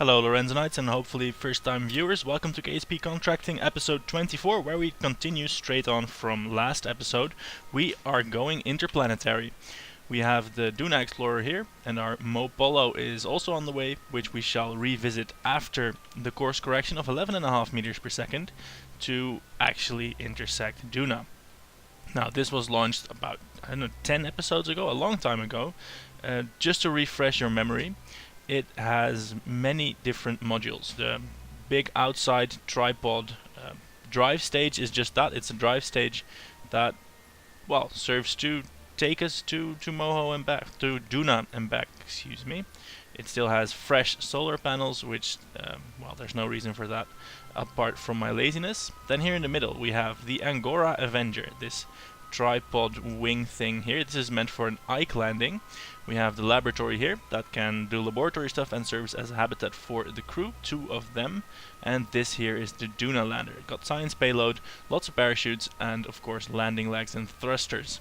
Hello Lorenzonites and hopefully first time viewers, welcome to KSP Contracting episode 24 where we continue straight on from last episode. We are going interplanetary. We have the Duna Explorer here and our Moho is also on the way, which we shall revisit after the course correction of 11.5 meters per second to actually intersect Duna. Now this was launched about, 10 episodes ago, a long time ago. Just to refresh your memory, it has many different modules. The big outside tripod drive stage is just that. It's a drive stage that, well, serves to take us to Moho and back, to Duna and back, excuse me. It still has fresh solar panels, which, well, there's no reason for that apart from my laziness. Then here in the middle we have the Angora Avenger, this tripod wing thing here. This is meant for an Ike landing. We have the laboratory here that can do laboratory stuff and serves as a habitat for the crew, 2 of them. And this here is the Duna lander. It got science payload, lots of parachutes, and of course landing legs and thrusters.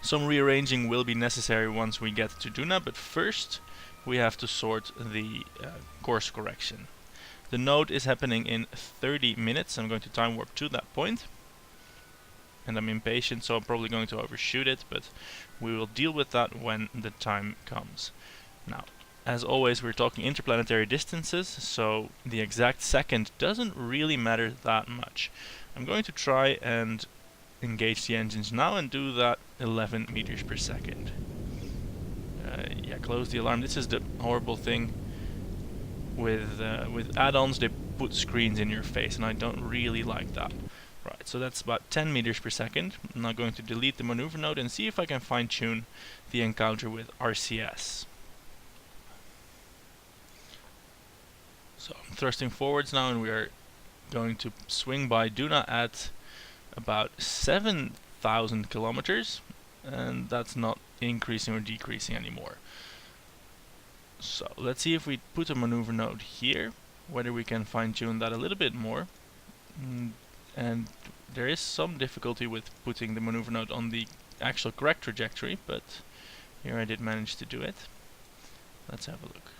Some rearranging will be necessary once we get to Duna, but first we have to sort the course correction. The node is happening in 30 minutes. I'm going to time warp to that point. And I'm impatient, so I'm probably going to overshoot it, but we will deal with that when the time comes. Now, as always, we're talking interplanetary distances, so the exact second doesn't really matter that much. I'm going to try and engage the engines now and do that 11 meters per second. Yeah, close the alarm. This is the horrible thing with add-ons. They put screens in your face, and I don't really like that. Right, so that's about 10 meters per second. I'm now going to delete the maneuver node and see if I can fine-tune the encounter with RCS. So I'm thrusting forwards now, and we are going to swing by Duna at about 7,000 kilometers, and that's not increasing or decreasing anymore. So let's see if we put a maneuver node here, whether we can fine-tune that a little bit more. And there is some difficulty with putting the maneuver node on the actual correct trajectory, but here I did manage to do it. Let's have a look.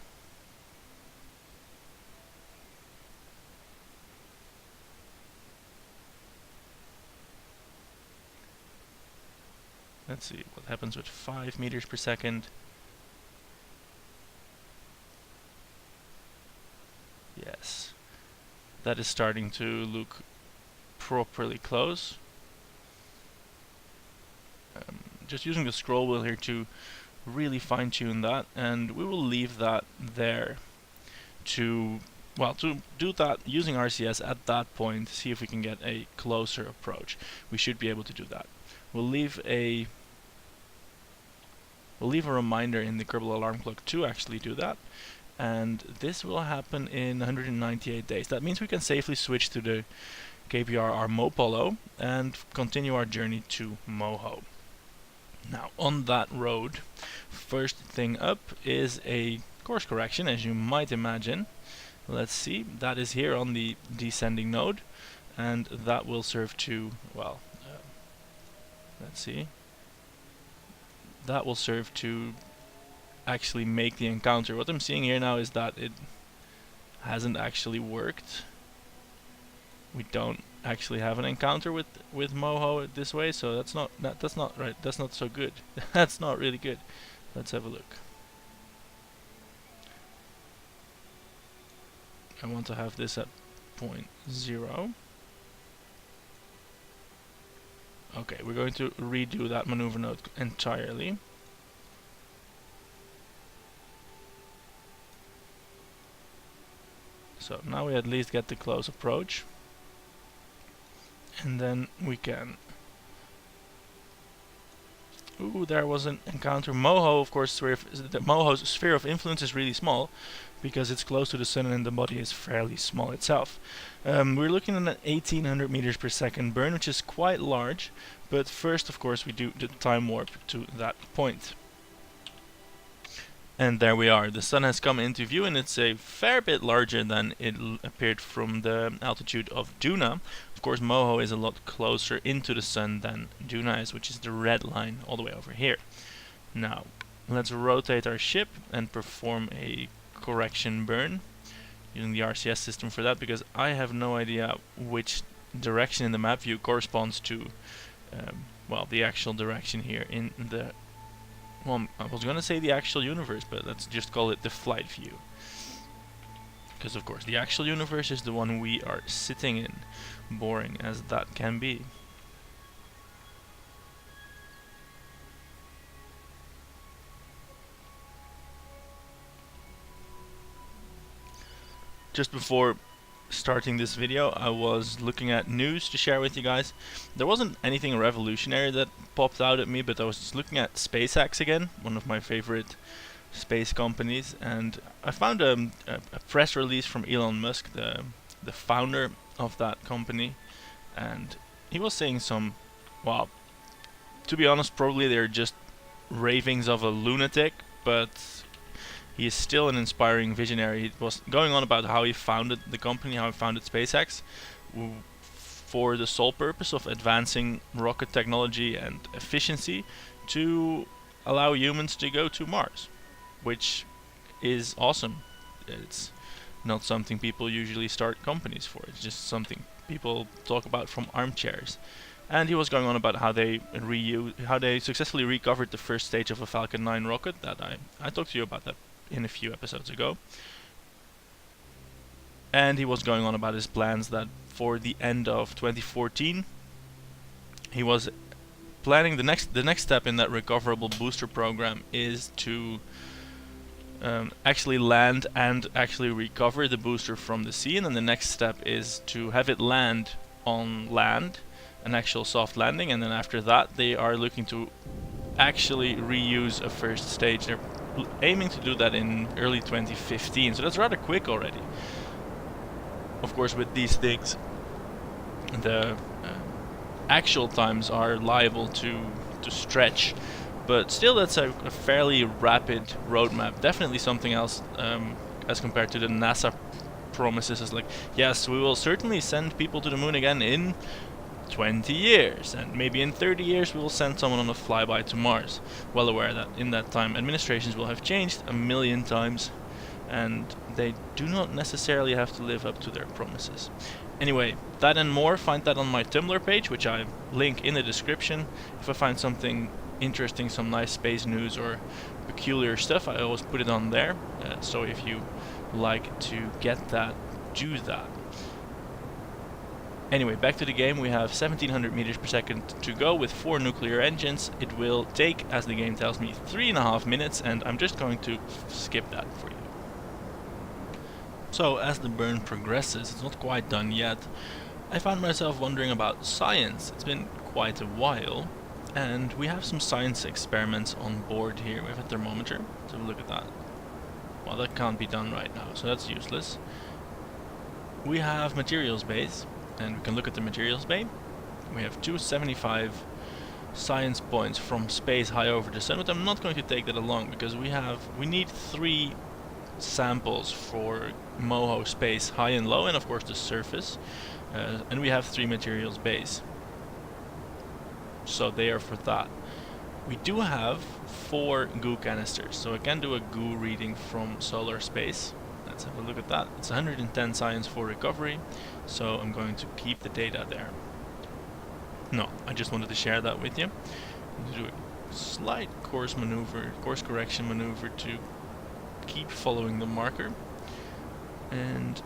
Let's see what happens with 5 meters per second. Yes, that is starting to look properly close. Just using the scroll wheel here to really fine-tune that, and we will leave that there to, well, to do that using RCS at that point, see if we can get a closer approach. We should be able to do that. We'll leave a reminder in the Kerbal alarm clock to actually do that, and this will happen in 198 days. That means we can safely switch to the KPR our Moho and continue our journey to Moho. Now on that road, first thing up is a course correction, as you might imagine. Let's see, that is here on the descending node, and that will serve to, well, let's see, that will serve to actually make the encounter. What I'm seeing here now is that it hasn't actually worked. We don't actually have an encounter with Moho this way, so that's not right. That's not so good. That's not really good. Let's have a look. I want to have this at 0.0. Okay, we're going to redo that maneuver node entirely. So now we at least get the close approach. And then we can... Ooh, there was an encounter. Moho, of course, Moho's sphere of influence is really small because it's close to the sun and the body is fairly small itself. We're looking at an 1800 meters per second burn, which is quite large, but first, of course, we do the time warp to that point. And there we are. The sun has come into view, and it's a fair bit larger than it appeared from the altitude of Duna. Of course, Moho is a lot closer into the sun than Duna is, which is the red line all the way over here. Now, let's rotate our ship and perform a correction burn, using the RCS system for that, because I have no idea which direction in the map view corresponds to well, the actual direction here in the, well, I was gonna say the actual universe, but let's just call it the flight view, because of course the actual universe is the one we are sitting in, boring as that can be. Just before starting this video, I was looking at news to share with you guys. There wasn't anything revolutionary that popped out at me, but I was just looking at SpaceX again, one of my favorite space companies, and I found a press release from Elon Musk, the founder of that company, and he was saying some, well, to be honest, probably they're just ravings of a lunatic, but he is still an inspiring visionary. He was going on about how he founded the company, how he founded SpaceX, for the sole purpose of advancing rocket technology and efficiency to allow humans to go to Mars, which is awesome. It's not something people usually start companies for. It's just something people talk about from armchairs. And he was going on about how they successfully recovered the first stage of a Falcon 9 rocket. That I talked to you about that in a few episodes ago. And he was going on about his plans that for the end of 2014 he was planning the next step in that recoverable booster program is to actually land and actually recover the booster from the sea, and then the next step is to have it land on land, an actual soft landing, and then after that they are looking to actually reuse a first stage. They're aiming to do that in early 2015, so that's rather quick already. Of course, with these things, the actual times are liable to stretch, but still that's a fairly rapid roadmap. Definitely something else as compared to the NASA promises. Is like, yes, we will certainly send people to the moon again in 20 years, and maybe in 30 years we will send someone on a flyby to Mars. Well aware that in that time administrations will have changed a million times, and they do not necessarily have to live up to their promises. Anyway, that and more, find that on my Tumblr page, which I link in the description. If I find something interesting, some nice space news or peculiar stuff, I always put it on there. So if you like to get that, do that. Anyway, back to the game. We have 1700 meters per second to go with 4 nuclear engines. It will take, as the game tells me, 3.5 minutes, and I'm just going to skip that for you. So, as the burn progresses, it's not quite done yet, I found myself wondering about science. It's been quite a while, and we have some science experiments on board here. We have a thermometer. Let's have a look at that. Well, that can't be done right now, so that's useless. We have materials bays, and we can look at the materials bay. We have 275 science points from space high over the sun, but I'm not going to take that along because we need 3 samples for Moho space high and low, and of course the surface, and we have 3 materials bays, so they are for that. We do have 4 goo canisters, so I can do a goo reading from solar space. Let's have a look at that. It's 110 science for recovery, so I'm going to keep the data there. No, I just wanted to share that with you. Do a slight course correction maneuver to keep following the marker. And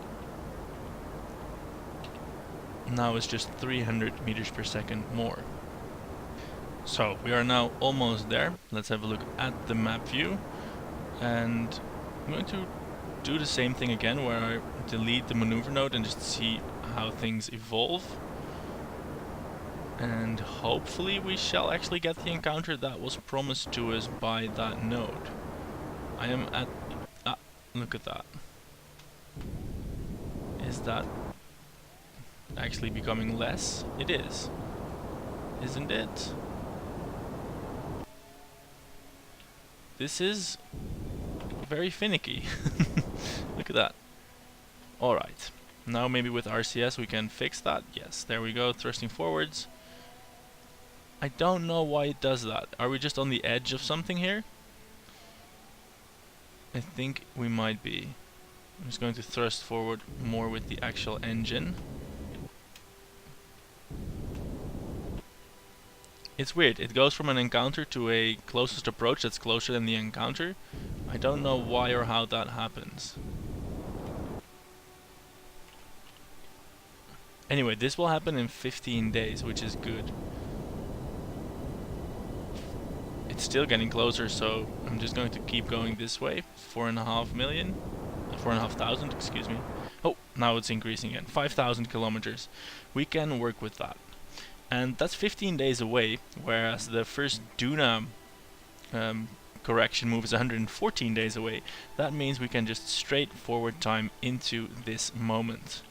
now it's just 300 meters per second more. So we are now almost there. Let's have a look at the map view, and I'm going to do the same thing again where I delete the maneuver node and just see how things evolve, and hopefully we shall actually get the encounter that was promised to us by that node. I am at... look at that. Is that actually becoming less? It is. Isn't it? This is very finicky. Look at that. Alright. Now maybe with RCS we can fix that. Yes, there we go, thrusting forwards. I don't know why it does that. Are we just on the edge of something here? I think we might be. I'm just going to thrust forward more with the actual engine. It's weird, it goes from an encounter to a closest approach that's closer than the encounter. I don't know why or how that happens. Anyway, this will happen in 15 days, which is good. It's still getting closer, so I'm just going to keep going this way. 4,500, excuse me. Oh, now it's increasing again. 5,000 kilometers. We can work with that. And that's 15 days away, whereas the first Duna correction move is 114 days away. That means we can just straight forward time into this moment.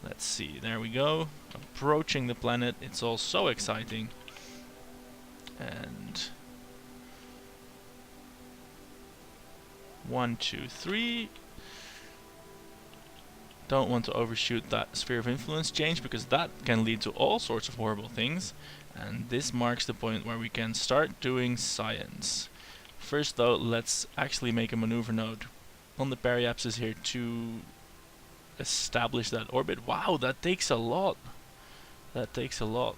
Let's see, there we go. Approaching the planet, it's all so exciting. And 1, 2, 3. Don't want to overshoot that sphere of influence change because that can lead to all sorts of horrible things. And this marks the point where we can start doing science. First though, let's actually make a maneuver node on the periapsis here to establish that orbit. Wow, that takes a lot. That takes a lot.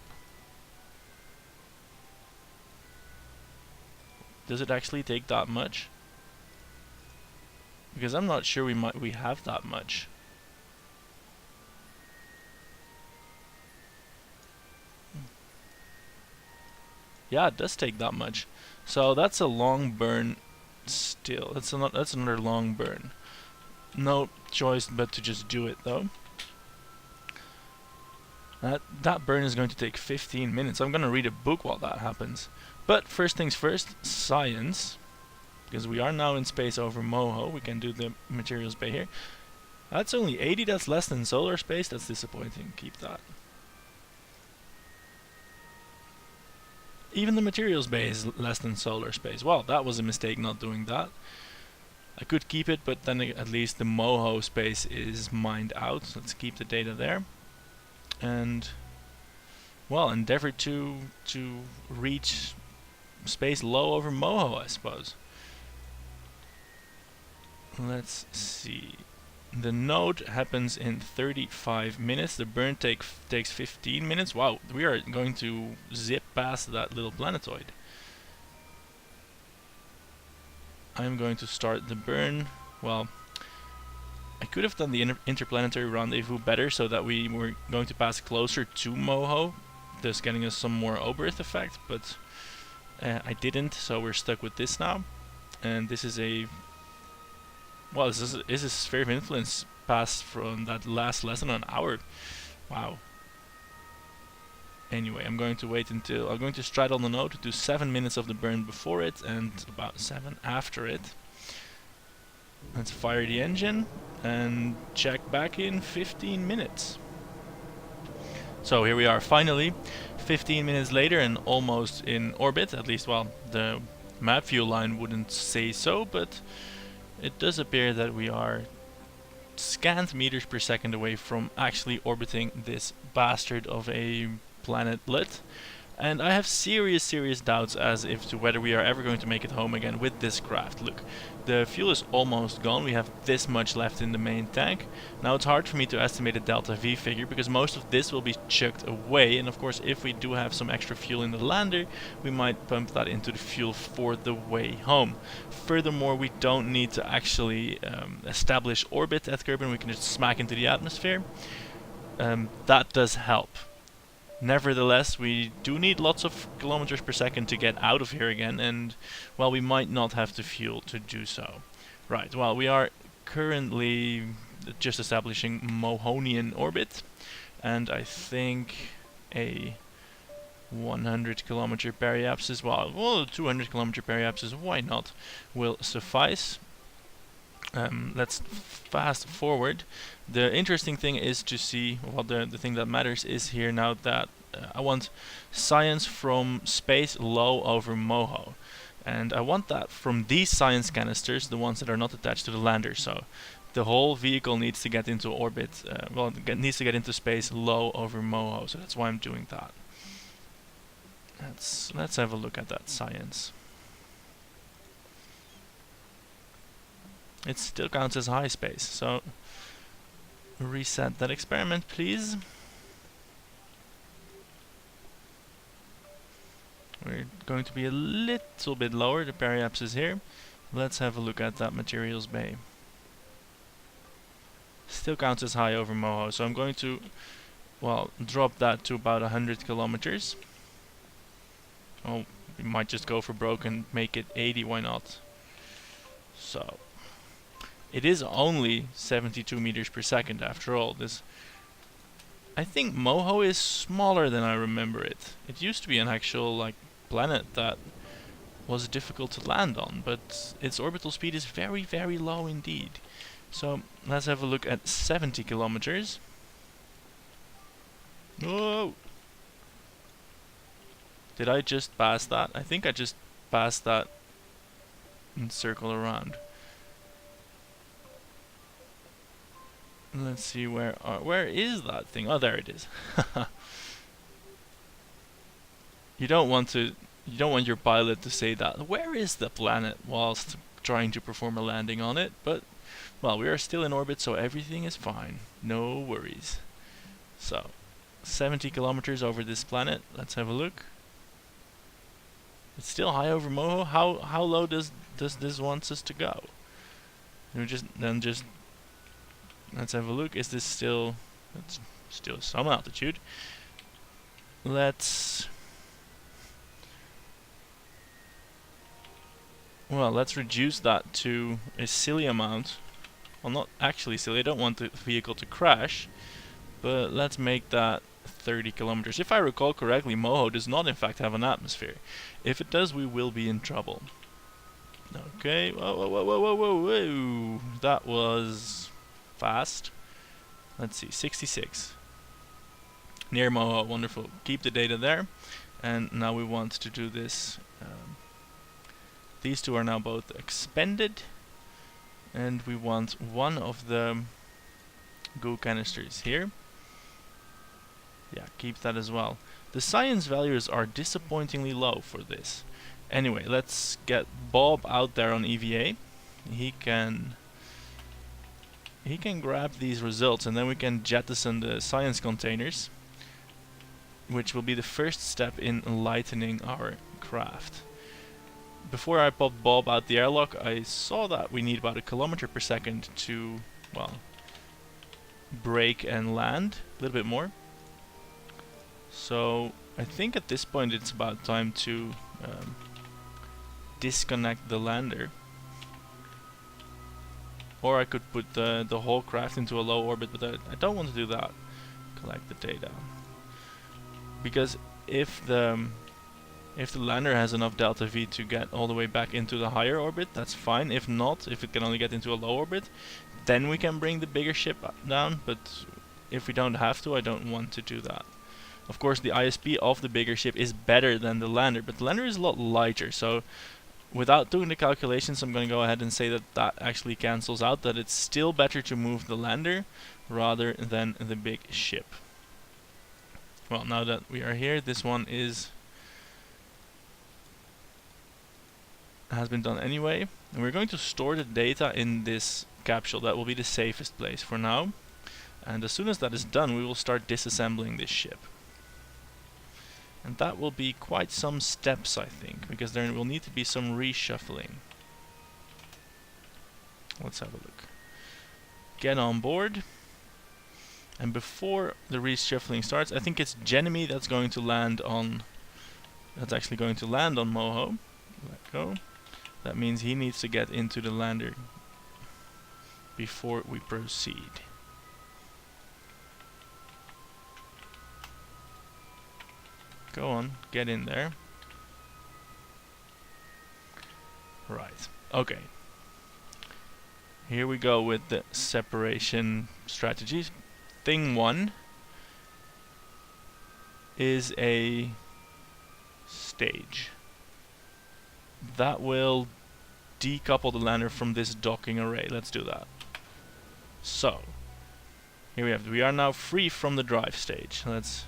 Does it actually take that much? Because I'm not sure we have that much. Yeah, it does take that much. So that's a long burn still. That's another long burn. No choice but to just do it though. That burn is going to take 15 minutes. I'm gonna read a book while that happens. But first things first, science. Because we are now in space over Moho, we can do the materials bay here. That's only 80, that's less than solar space, that's disappointing. Keep that. Even the materials bay is less than solar space. Well, that was a mistake not doing that. I could keep it, but then at least the Moho space is mined out. So let's keep the data there. And, well, endeavor to reach space low over Moho, I suppose. Let's see. The node happens in 35 minutes. The burn takes 15 minutes. Wow, we are going to zip past that little planetoid. I'm going to start the burn. Well, I could have done the interplanetary rendezvous better so that we were going to pass closer to Moho, thus getting us some more Oberth effect, but I didn't, so we're stuck with this now. And this is a... well, this is a sphere of influence passed from that last less than an hour. Wow. Anyway, I'm going to wait until... I'm going to straddle the node, do 7 minutes of the burn before it and about 7 after it. Let's fire the engine and check back in 15 minutes. So here we are finally, 15 minutes later and almost in orbit, at least, well, the map view line wouldn't say so, but it does appear that we are scant meters per second away from actually orbiting this bastard of a planetlet. And I have serious doubts as if to whether we are ever going to make it home again with this craft. Look, the fuel is almost gone. We have this much left in the main tank. Now it's hard for me to estimate a delta V figure because most of this will be chucked away. And of course, if we do have some extra fuel in the lander, we might pump that into the fuel for the way home. Furthermore, we don't need to actually establish orbit at Kerbin. We can just smack into the atmosphere. That does help. Nevertheless, we do need lots of kilometers per second to get out of here again, and, well, we might not have the fuel to do so. Right, well, we are currently just establishing Mohonian orbit, and I think a 100 kilometer periapsis, well, 200 kilometer periapsis, why not, will suffice. Let's fast forward. The interesting thing is to see, well, the thing that matters is here now that I want science from space low over Moho. And I want that from these science canisters, the ones that are not attached to the lander. So the whole vehicle needs to get into orbit, needs to get into space low over Moho. So that's why I'm doing that. Let's have a look at that science. it still counts as high space. So reset that experiment, please. We're going to be a little bit lower. The periapse is here. Let's have a look at that materials bay. Still counts as high over Moho, so I'm going to, well, drop that to about 100 kilometers. Oh, we might just go for broke and make it 80, why not? So, it is only 72 meters per second after all. I think Moho is smaller than I remember it. It used to be an actual, like, planet that was difficult to land on, but its orbital speed is very, very low indeed. So let's have a look at 70 kilometers. Whoa! Did I just pass that? I think I just passed that and circle around. Let's see where is that thing? Oh, there it is. You don't want your pilot to say that. Where is the planet whilst trying to perform a landing on it? But well, we are still in orbit, so everything is fine. No worries. So, 70 kilometers over this planet. Let's have a look. It's still high over Moho. How low does this want us to go? Let's have a look. Is this still? It's still some altitude. Let's reduce that to a silly amount. Well, not actually silly. I don't want the vehicle to crash, but let's make that 30 kilometers. If I recall correctly, Moho does not in fact have an atmosphere. If it does, we will be in trouble. Okay, whoa. That was fast. Let's see, 66. Near Moho, wonderful. Keep the data there. And now we want to do this. These two are now both expended. And we want one of the goo canisters here. Yeah, keep that as well. The science values are disappointingly low for this. Anyway, let's get Bob out there on EVA. He can grab these results, and then we can jettison the science containers, which will be the first step in lightening our craft. Before I popped Bob out the airlock, I saw that we need about 1 kilometer per second to, well, brake and land, a little bit more. So I think at this point it's about time to disconnect the lander. Or I could put the whole craft into a low orbit, but I don't want to do that. Collect the data. Because if the lander has enough delta V to get all the way back into the higher orbit, that's fine. If not, if it can only get into a low orbit, then we can bring the bigger ship down, but if we don't have to, I don't want to do that. Of course, the ISP of the bigger ship is better than the lander, but the lander is a lot lighter, so without doing the calculations, I'm going to go ahead and say that that actually cancels out, that it's still better to move the lander rather than the big ship. Well, now that we are here, this one has been done anyway, and we're going to store the data in this capsule. That will be the safest place for now, and as soon as that is done, we will start disassembling this ship. And that will be quite some steps, I think, because there will need to be some reshuffling. Let's have a look. Get on board. And before the reshuffling starts, I think it's Genemy that's going to land on... That's actually going to land on Moho. Let go. That means he needs to get into the lander before we proceed. Go on, get in there. Right, okay. Here we go with the separation strategies. Thing 1 is a stage. That will decouple the lander from this docking array. Let's do that. So, here we have it. We are now free from the drive stage. Let's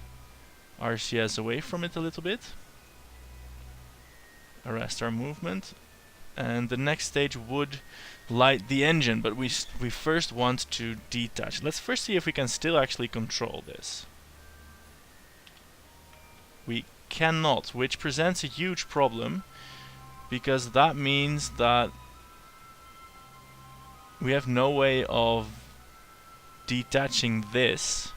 RCS away from it a little bit. Arrest our movement. and the next stage would light the engine, but we first want to detach. Let's first see if we can still actually control this. We cannot, which presents a huge problem, because that means that we have no way of detaching this.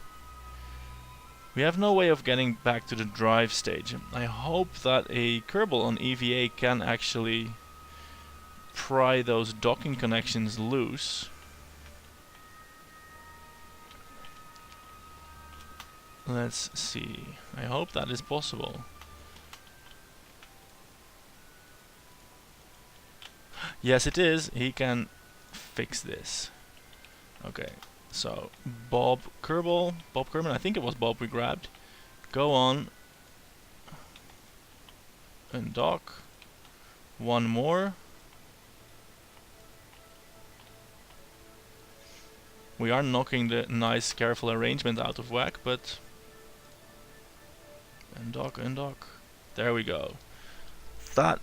We have no way of getting back to the drive stage. I hope that a Kerbal on EVA can actually pry those docking connections loose. Let's see. I hope that is possible. Yes, it is. He can fix this. Okay. So, Bob Kerbal, I think it was Bob we grabbed. Go on. Undock. One more. We are knocking the nice, careful arrangement out of whack, but... Undock. There we go. That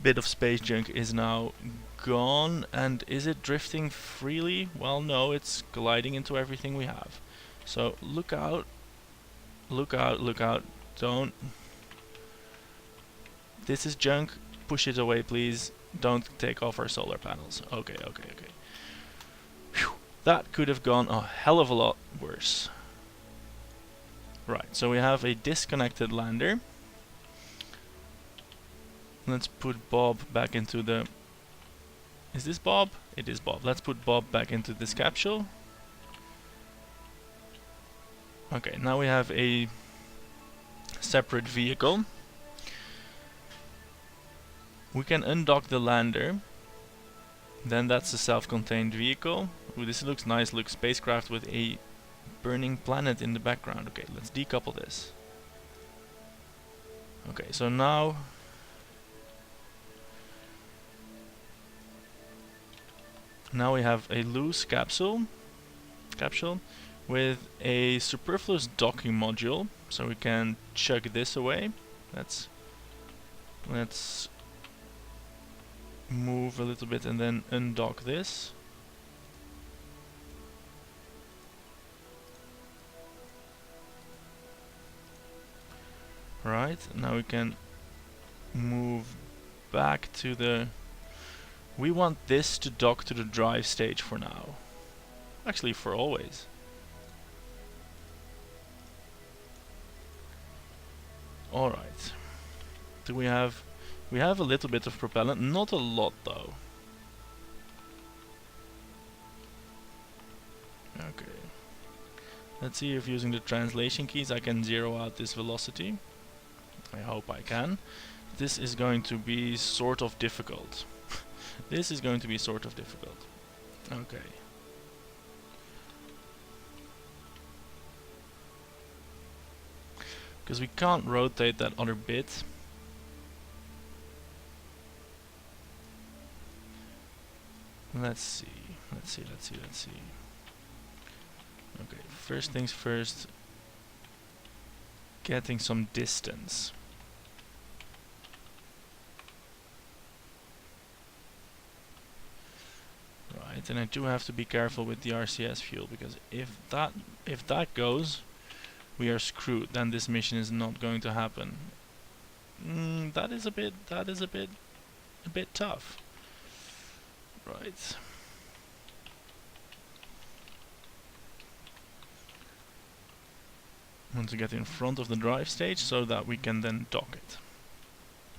bit of space junk is now gone, and is it drifting freely? Well, no, it's gliding into everything we have. So, look out. Look out. Don't... This is junk. Push it away, please. Don't take off our solar panels. Okay. Whew. That could have gone a hell of a lot worse. Right, so we have a disconnected lander. Let's put Bob back into the... Is this Bob? It is Bob. Let's put Bob back into this capsule. Okay, now we have a separate vehicle. We can undock the lander. Then that's a self-contained vehicle. Ooh, this looks nice. Looks spacecraft with a burning planet in the background. Okay, let's decouple this. Okay, so now we have a loose capsule with a superfluous docking module, so we can chug this away. Let's move a little bit and then undock this. Right, now we can move back to the... We want this to dock to the drive stage for now. Actually, for always. Alright. Do we have... We have a little bit of propellant, not a lot though. Okay. Let's see if using the translation keys I can zero out this velocity. I hope I can. This is going to be sort of difficult. This is going to be sort of difficult. Okay. Because we can't rotate that other bit. Let's see. Okay, first things first. Getting some distance. Right, and I do have to be careful with the RCS fuel, because if that goes, we are screwed. Then this mission is not going to happen. That is a bit tough. Right. Want to get in front of the drive stage so that we can then dock it.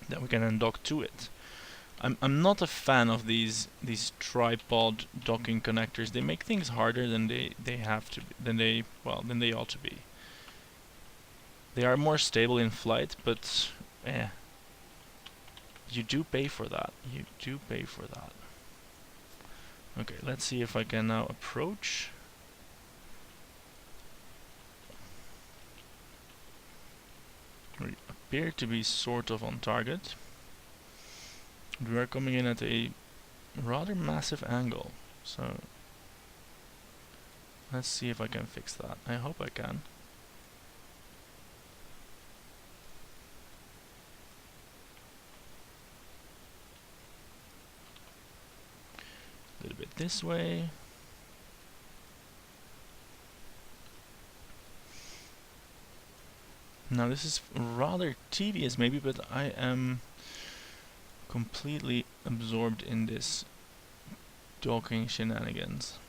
That we can then dock to it. I'm not a fan of these tripod docking connectors. They make things harder than they have to be, than they ought to be. They are more stable in flight, but you do pay for that. You do pay for that. Okay, let's see if I can now approach. We appear to be sort of on target. We are coming in at a rather massive angle, so let's see if I can fix that. I hope I can. this way. Now this is rather tedious maybe, but I am completely absorbed in this docking shenanigans.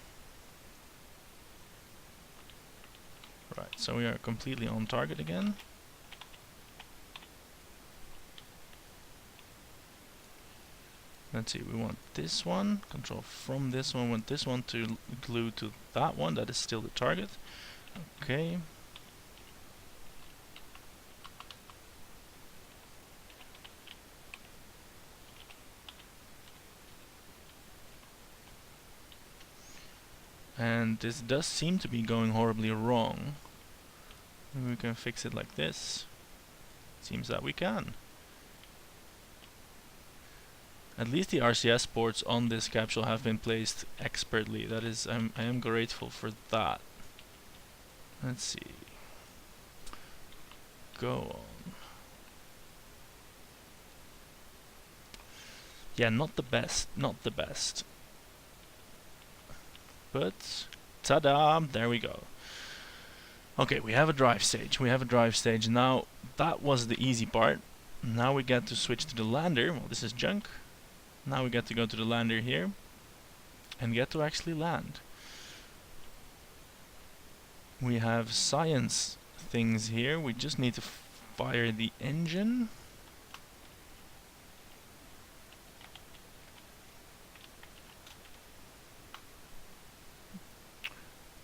Right, so we are completely on target again. Let's see, we want this one, control from this one, want this one to glue to that one, that is still the target. Okay. And this does seem to be going horribly wrong. Maybe we can fix it like this. Seems that we can. At least the RCS ports on this capsule have been placed expertly. That is, I am grateful for that. Let's see. Go on. Yeah, not the best, not the best. But, ta-da, there we go. Okay, we have a drive stage. We have a drive stage. Now, that was the easy part. Now we get to switch to the lander. Well, this is junk. Now we get to go to the lander here and get to actually land. We have science things here. We just need to fire the engine.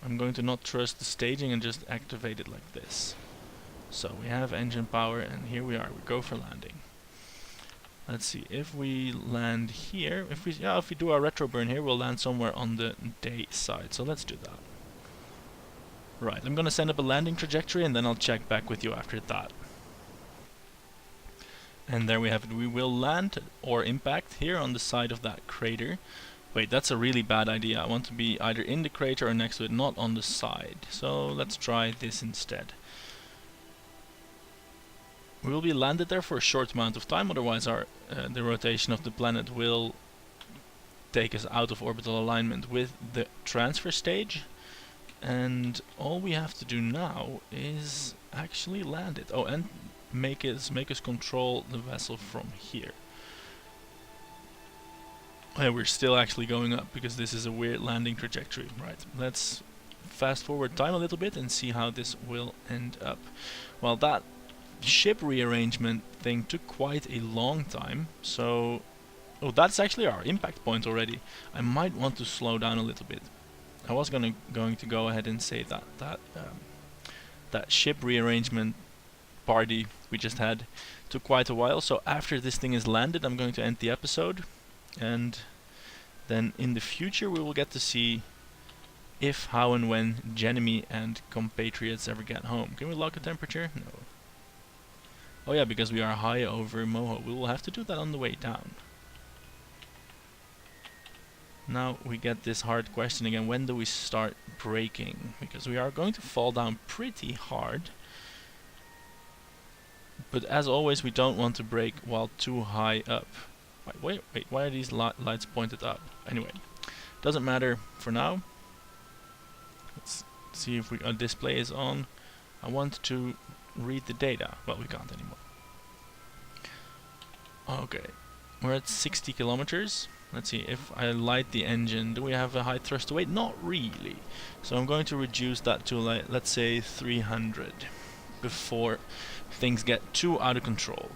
I'm going to not trust the staging and just activate it like this. So we have engine power and here we are, we go for landing. Let's see, if we land here, if we do our retro burn here, we'll land somewhere on the day side, so let's do that. Right, I'm gonna send up a landing trajectory and then I'll check back with you after that. And there we have it, we will land or impact here on the side of that crater. Wait, that's a really bad idea. I want to be either in the crater or next to it, not on the side. So let's try this instead. We will be landed there for a short amount of time, otherwise the rotation of the planet will take us out of orbital alignment with the transfer stage. And all we have to do now is actually land it. Oh, and make us control the vessel from here. Yeah, we're still actually going up because this is a weird landing trajectory. Right, let's fast forward time a little bit and see how this will end up. Well, that ship rearrangement thing took quite a long time, so... Oh, that's actually our impact point already. I might want to slow down a little bit. I was going to go ahead and say that ship rearrangement party we just had took quite a while, so after this thing is landed I'm going to end the episode. And then in the future we will get to see if, how and when Genemy and compatriots ever get home. Can we lock a temperature? No. Oh yeah, because we are high over Moho. We will have to do that on the way down. Now we get this hard question again. When do we start braking? Because we are going to fall down pretty hard. But as always we don't want to brake while too high up. Wait, why are these lights pointed up? Anyway, doesn't matter for now. Let's see if our display is on. I want to read the data. Well, we can't anymore. Okay, we're at 60 kilometers. Let's see, if I light the engine, do we have a high thrust to weight? Not really. So I'm going to reduce that to, like, let's say 300 before things get too out of control.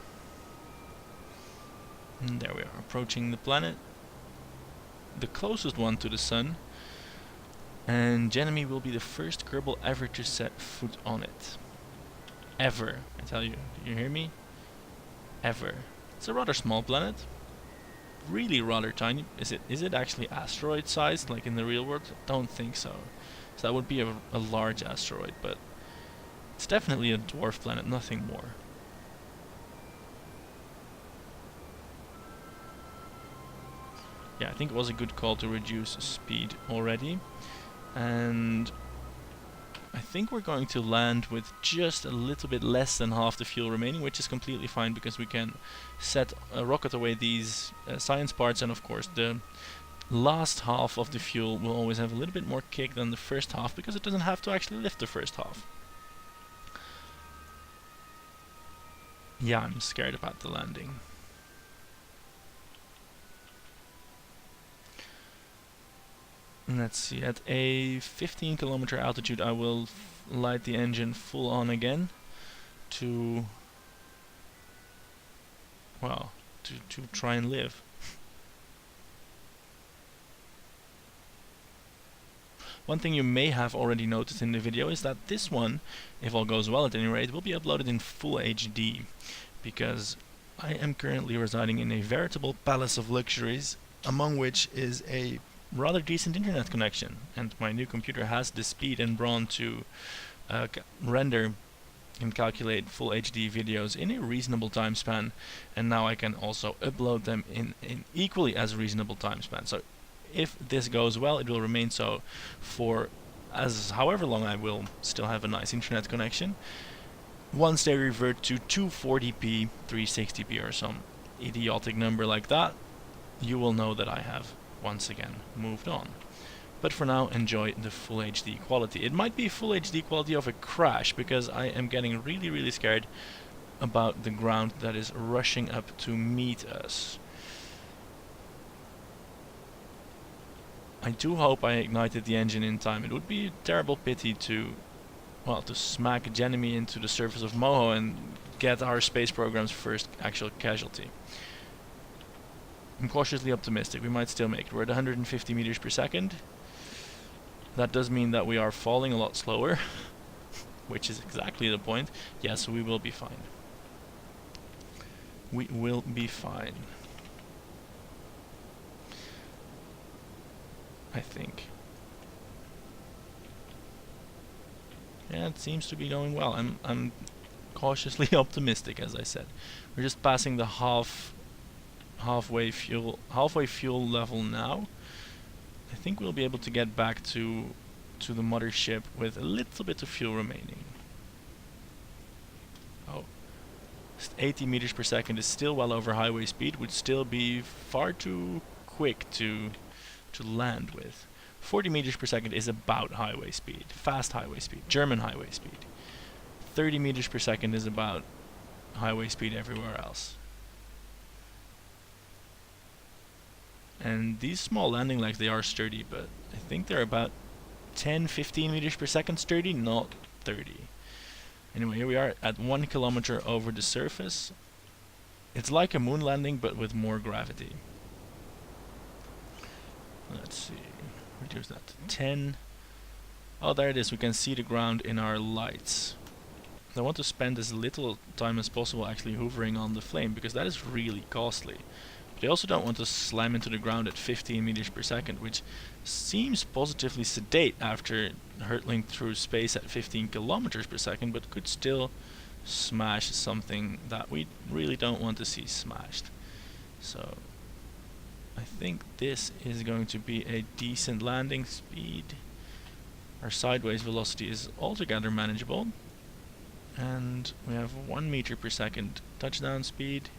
And there we are, approaching the planet, the closest one to the sun, and Genemy will be the first Kerbal ever to set foot on it. Ever, I tell you. Do you hear me? Ever. It's a rather small planet, really rather tiny. Is it actually asteroid sized like in the real world? Don't think so. So that would be a large asteroid, but it's definitely a dwarf planet, nothing more. Yeah, I think it was a good call to reduce speed already. And I think we're going to land with just a little bit less than half the fuel remaining, which is completely fine because we can rocket away these science parts, and of course the last half of the fuel will always have a little bit more kick than the first half because it doesn't have to actually lift the first half. Yeah, I'm scared about the landing. Let's see, at a 15 kilometer altitude I will light the engine full on again to, well, to try and live. One thing you may have already noticed in the video is that this one, if all goes well at any rate, will be uploaded in full HD, because I am currently residing in a veritable palace of luxuries, among which is a rather decent internet connection, and my new computer has the speed and brawn to render and calculate full HD videos in a reasonable time span, and now I can also upload them in equally as reasonable time span. So if this goes well, it will remain so for however long I will still have a nice internet connection. Once they revert to 240p, 360p or some idiotic number like that, you will know that I have once again moved on. But for now, enjoy the full HD quality. It might be full HD quality of a crash, because I am getting really scared about the ground that is rushing up to meet us. I do hope I ignited the engine in time. It would be a terrible pity to, well, to smack Genemy into the surface of Moho and get our space program's first actual casualty. I'm cautiously optimistic. We might still make it. We're at 150 meters per second. That does mean that we are falling a lot slower, which is exactly the point. Yes, we will be fine. We will be fine. I think. Yeah, it seems to be going well. I'm cautiously optimistic, as I said. We're just passing the halfway fuel level now. I think we'll be able to get back to the mothership with a little bit of fuel remaining. Oh, 80 meters per second is still well over highway speed. Would still be far too quick to land with. 40 meters per second is about highway speed, fast highway speed, German highway speed. 30 meters per second is about highway speed everywhere else. And these small landing legs, they are sturdy, but I think they're about 10-15 meters per second sturdy, not 30. Anyway, here we are at 1 kilometer over the surface. It's like a moon landing, but with more gravity. Let's see, reduce that to 10. Oh, there it is, we can see the ground in our lights. I want to spend as little time as possible actually hovering on the flame, because that is really costly. But I also don't want to slam into the ground at 15 meters per second, which seems positively sedate after hurtling through space at 15 kilometers per second, but could still smash something that we really don't want to see smashed. So I think this is going to be a decent landing speed. Our sideways velocity is altogether manageable, and we have 1 meter per second touchdown speed.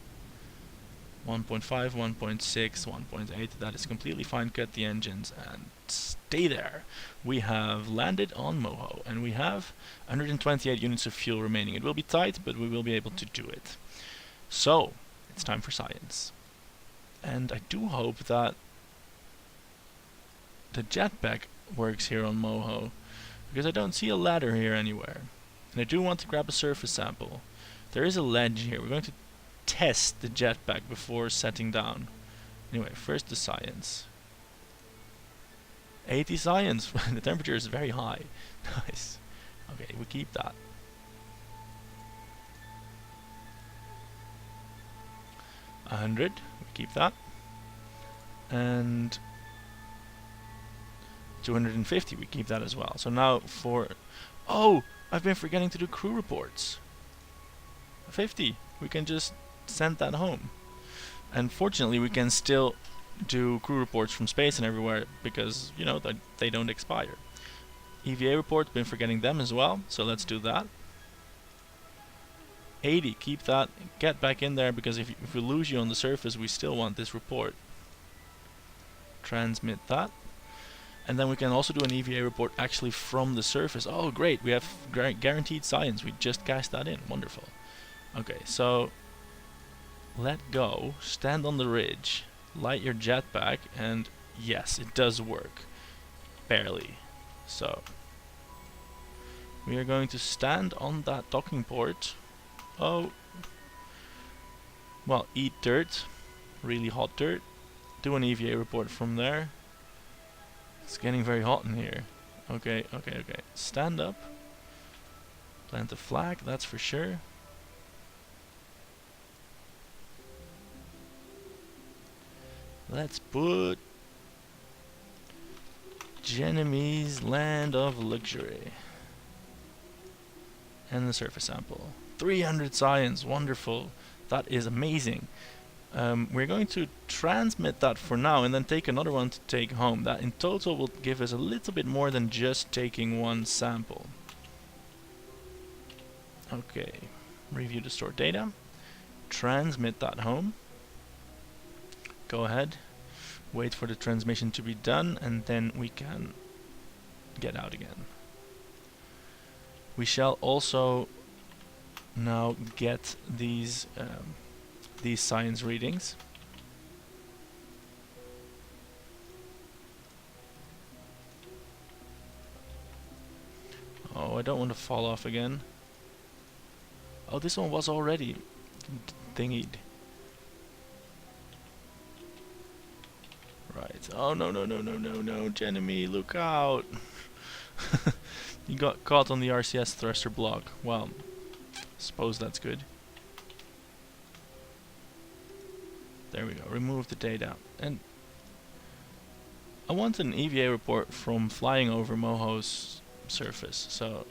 1.5, 1.6, 1.8, that is completely fine. Cut the engines and stay there. We have landed on Moho, and we have 128 units of fuel remaining. It will be tight, but we will be able to do it. So, it's time for science. And I do hope that the jetpack works here on Moho, because I don't see a ladder here anywhere. And I do want to grab a surface sample. There is a ledge here. We're going to test the jetpack before setting down. Anyway, first the science. 80 science. The temperature is very high. Nice. Okay, we keep that. 100, we keep that. And 250, we keep that as well. So now for... Oh! I've been forgetting to do crew reports. 50, we can just send that home. And fortunately we can still do crew reports from space and everywhere, because, you know, they don't expire. EVA report, been forgetting them as well, so let's do that. 80, keep that, get back in there, because if we lose you on the surface, we still want this report. transmit that. And then we can also do an EVA report actually from the surface. Oh great, we have guaranteed science. We just cast that in. Wonderful. Okay, so let go, stand on the ridge, light your jetpack, and yes, it does work. Barely. So we are going to stand on that docking port. Oh, well, eat dirt, really hot dirt. Do an EVA report from there. It's getting very hot in here. Okay. Stand up. Plant a flag, that's for sure. Let's put Genemy's Land of Luxury. And the surface sample. 300 science, wonderful. That is amazing. We're going to transmit that for now and then take another one to take home. That in total will give us a little bit more than just taking one sample. Okay, review the stored data. Transmit that home. Go ahead, wait for the transmission to be done, and then we can get out again. We shall also now get these science readings. Oh, I don't want to fall off again. Oh, this one was already thingied. Right. Oh no, Genemy, look out. You got caught on the RCS thruster block. Well, suppose that's good. There we go, remove the data. And I want an EVA report from flying over Moho's surface, so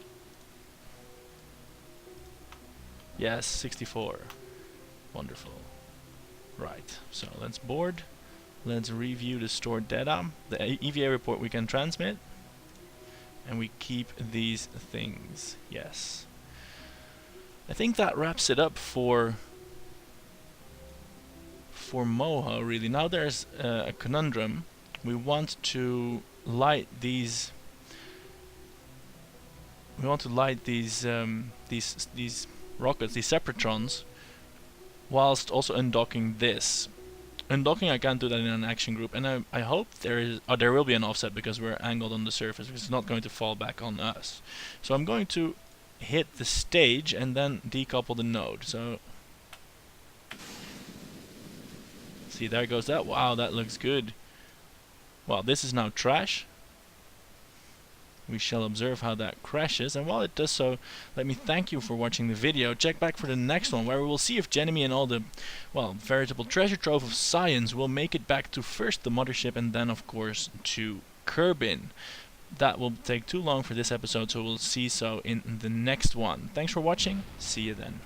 yes, 64. Wonderful. Right, so let's board. Let's review the stored data. The EVA report we can transmit. And we keep these things. Yes. I think that wraps it up for Moho, really. Now there's a conundrum. We want to light these. We want to light these rockets, these separatrons, whilst also undocking this. Undocking, I can't do that in an action group, and I hope there will be an offset because we're angled on the surface, because it's not going to fall back on us. So I'm going to hit the stage and then decouple the node. So see, there goes that. Wow, that looks good. Well, this is now trash. We shall observe how that crashes, and while it does so, let me thank you for watching the video. Check back for the next one, where we will see if Genemy and all the, well, veritable treasure trove of science will make it back to first the mothership and then, of course, to Kerbin. That will take too long for this episode, so we'll see so in the next one. Thanks for watching. See you then.